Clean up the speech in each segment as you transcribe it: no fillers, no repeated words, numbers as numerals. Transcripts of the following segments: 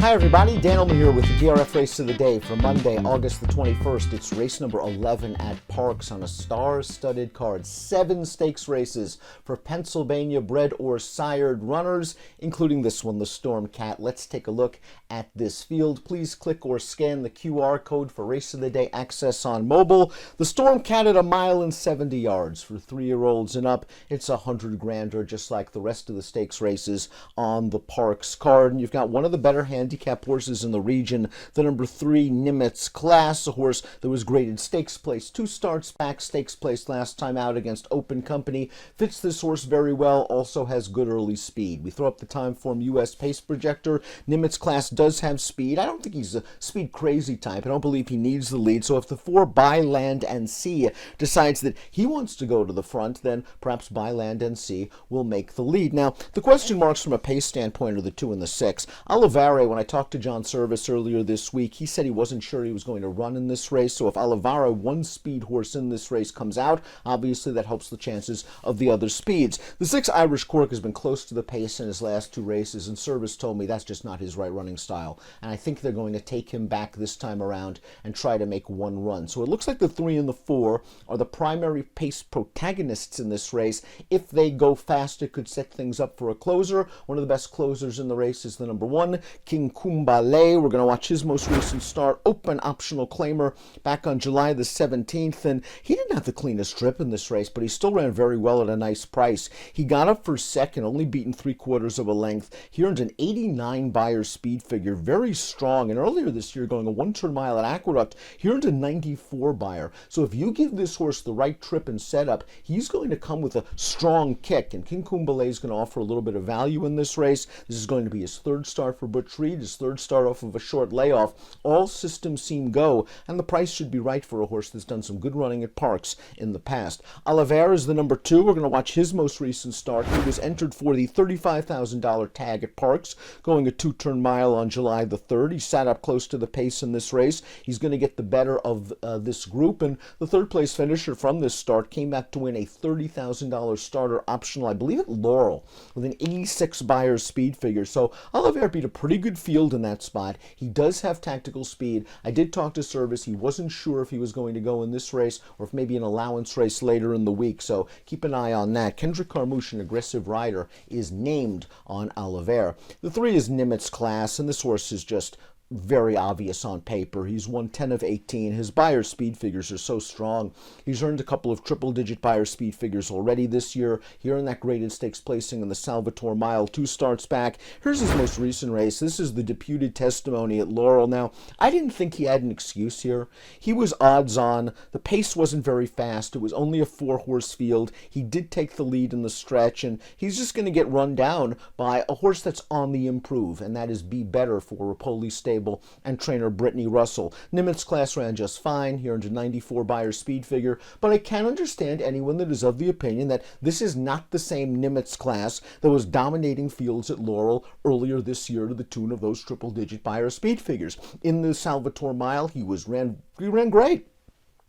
Hi everybody, Dan Illman here with the DRF race of the day for Monday, August the 21st. It's race number 11 at Parx on a star-studded card. 7 stakes races for Pennsylvania bred or sired runners, including this one, the Storm Cat. Let's take a look at this field. Please click or scan the QR code for race of the day access on mobile. The Storm Cat at 1 mile and 70 yards for 3-year-olds and up. It's $100,000, just like the rest of the stakes races on the Parx card. And you've got one of the better handicap horses in the region, the number 3 Nimitz Class, a horse that was graded stakes place 2 starts back, stakes place last time out against Open Company. Fits this horse very well, also has good early speed. We throw up the Timeform US pace projector. Nimitz Class does have speed. I don't think he's a speed crazy type. I don't believe he needs the lead. So if the 4 By Land and Sea decides that he wants to go to the front, then perhaps By Land and Sea will make the lead. Now, the question marks from a pace standpoint are the 2 and the 6. Allevare, when I talked to John Service earlier this week, he said he wasn't sure he was going to run in this race. So if Allevare, one speed horse in this race, comes out, obviously that helps the chances of the other speeds. The 6 Irish Cork has been close to the pace in his last 2 races, and Service told me that's just not his right running style. And I think they're going to take him back this time around and try to make one run. So it looks like the 3 and the 4 are the primary pace protagonists in this race. If they go fast, it could set things up for a closer. One of the best closers in the race is the number 1, King Kumbale. We're going to watch his most recent start, Open Optional Claimer, back on July the 17th, and he didn't have the cleanest trip in this race, but he still ran very well at a nice price. He got up for second, only beaten 3/4 of a length. He earned an 89 Beyer speed figure, very strong, and earlier this year, going a 1-turn mile at Aqueduct, he earned a 94 Beyer. So if you give this horse the right trip and setup, he's going to come with a strong kick, and King Kumbale is going to offer a little bit of value in this race. This is going to be his 3rd start for Butch Reed, his 3rd start off of a short layoff. All systems seem go, and the price should be right for a horse that's done some good running at Parx in the past. Allevare is the number 2. We're going to watch his most recent start. He was entered for the $35,000 tag at Parx, going a 2-turn mile on July the 3rd. He sat up close to the pace in this race. He's going to get the better of this group, and the 3rd place finisher from this start came back to win a $30,000 starter optional, I believe at Laurel, with an 86 Beyer speed figure. So Allevare beat a pretty good field in that spot. He does have tactical speed. I did talk to Service. He wasn't sure if he was going to go in this race or if maybe an allowance race later in the week, so keep an eye on that. Kendrick Carmouche, an aggressive rider, is named on Allevare. The 3 is Nimitz Class, and this horse is just very obvious on paper. He's won 10 of 18. His Beyer speed figures are so strong. He's earned a couple of triple-digit Beyer speed figures already this year. He earned that graded stakes placing in the Salvatore Mile 2 starts back. Here's his most recent race. This is the deputed testimony at Laurel. Now, I didn't think he had an excuse here. He was odds on. The pace wasn't very fast. It was only a 4-horse field. He did take the lead in the stretch, and he's just going to get run down by a horse that's on the improve, and that is Be Better for Rapoli Stable and trainer Brittany Russell. Nimitz Class ran just fine. He earned a 94 Beyer speed figure, but I can understand anyone that is of the opinion that this is not the same Nimitz Class that was dominating fields at Laurel earlier this year to the tune of those triple-digit Beyer speed figures. In the Salvatore Mile, he ran great.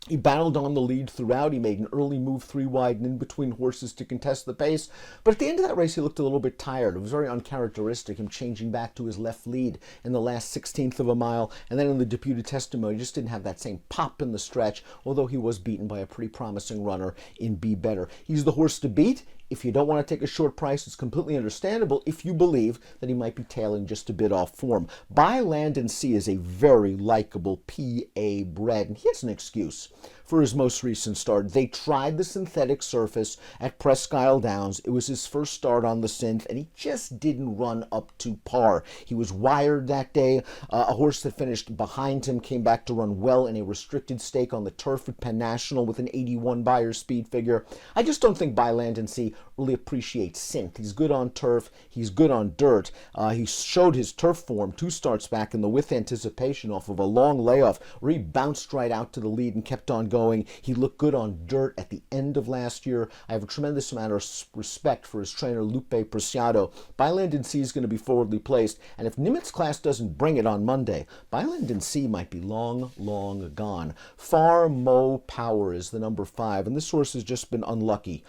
He battled on the lead throughout. He made an early move 3 wide and in between horses to contest the pace. But at the end of that race, he looked a little bit tired. It was very uncharacteristic, him changing back to his left lead in the last 16th of a mile. And then in the deputed testimony, he just didn't have that same pop in the stretch, although he was beaten by a pretty promising runner in Be Better. He's the horse to beat. If you don't want to take a short price, it's completely understandable if you believe that he might be tailing just a bit off form. By Land and Sea is a very likable PA bred, and he has an excuse for his most recent start. They tried the synthetic surface at Presque Isle Downs. It was his first start on the synth, and he just didn't run up to par. He was wired that day. A horse that finished behind him came back to run well in a restricted stake on the turf at Penn National with an 81 Beyer speed figure. I just don't think By Land and Sea really appreciates synth. He's good on turf. He's good on dirt. He showed his turf form 2 starts back in the With Anticipation off of a long layoff where he bounced right out to the lead and kept on going. He looked good on dirt at the end of last year. I have a tremendous amount of respect for his trainer, Lupe Preciado. By Land and Sea is going to be forwardly placed, and if Nimitz Class doesn't bring it on Monday, By Land and Sea might be long, long gone. Far Mo Power is the number 5, and this horse has just been unlucky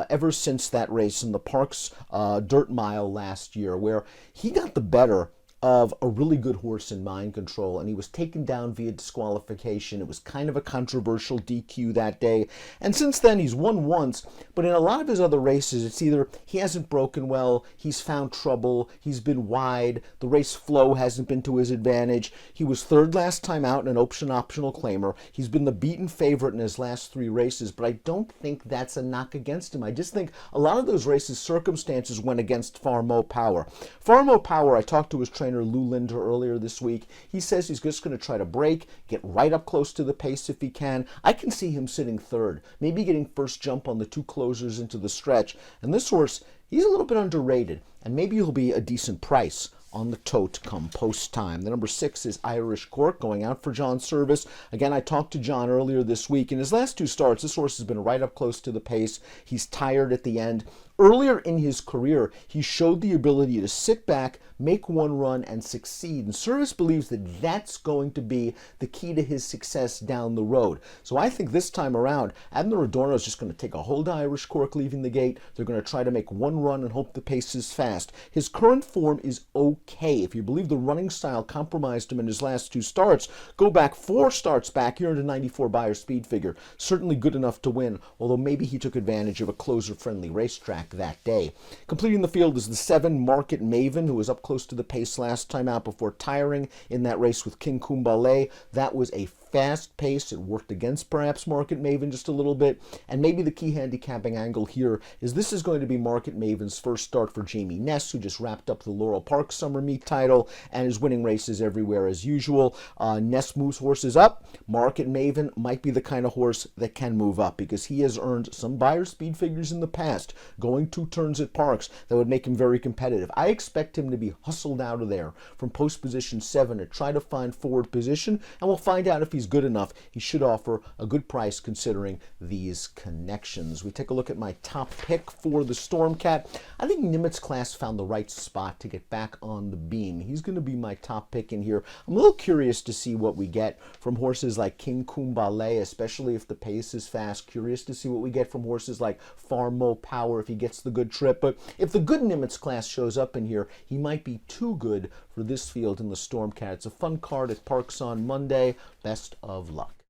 ever since that race in the Parx Dirt Mile last year, where he got the better of a really good horse in Mind Control, and he was taken down via disqualification. It was kind of a controversial DQ that day, and since then he's won once, but in a lot of his other races, it's either he hasn't broken well, he's found trouble, he's been wide, the race flow hasn't been to his advantage. He was third last time out in an optional claimer. He's been the beaten favorite in his last 3 races, but I don't think that's a knock against him. I just think a lot of those races, circumstances went against Far Mo Power. Far Mo Power, I talked to his trainer Lou Linder earlier this week. He says he's just going to try to break, get right up close to the pace if he can. I can see him sitting third, maybe getting first jump on the 2 closers into the stretch. And this horse, he's a little bit underrated, and maybe he'll be a decent price on the tote come post time. The number 6 is Irish Cork, going out for John Service. Again, I talked to John earlier this week. In his last 2 starts, this horse has been right up close to the pace. He's tired at the end. Earlier in his career, he showed the ability to sit back, make one run, and succeed. And Service believes that that's going to be the key to his success down the road. So I think this time around, Admiral Adorno is just going to take a hold of Irish Cork leaving the gate. They're going to try to make one run and hope the pace is fast. His current form is okay. If you believe the running style compromised him in his last 2 starts, go back 4 starts back here into 94 Beyer speed figure. Certainly good enough to win, although maybe he took advantage of a closer-friendly racetrack that day. Completing the field is the 7 Market Maven, who was up close to the pace last time out before tiring in that race with King Kumbale. That was a fast pace. It worked against perhaps Market Maven just a little bit. And maybe the key handicapping angle here is this is going to be Market Maven's first start for Jamie Ness, who just wrapped up the Laurel Park Summer Meet title and is winning races everywhere as usual. Ness moves horses up. Market Maven might be the kind of horse that can move up because he has earned some Beyer speed figures in the past, going 2 turns at Parx that would make him very competitive. I expect him to be hustled out of there from post position 7 to try to find forward position, and we'll find out if he's good enough. He should offer a good price considering these connections. We take a look at my top pick for the Stormcat. I think Nimitz Class found the right spot to get back on the beam. He's going to be my top pick in here. I'm a little curious to see what we get from horses like King Kumbale, especially if the pace is fast. Curious to see what we get from horses like Far Mo Power if he gets the good trip. But if the good Nimitz Class shows up in here, he might be too good for this field in the Stormcat. It's a fun card at Parx on Monday. Best of luck.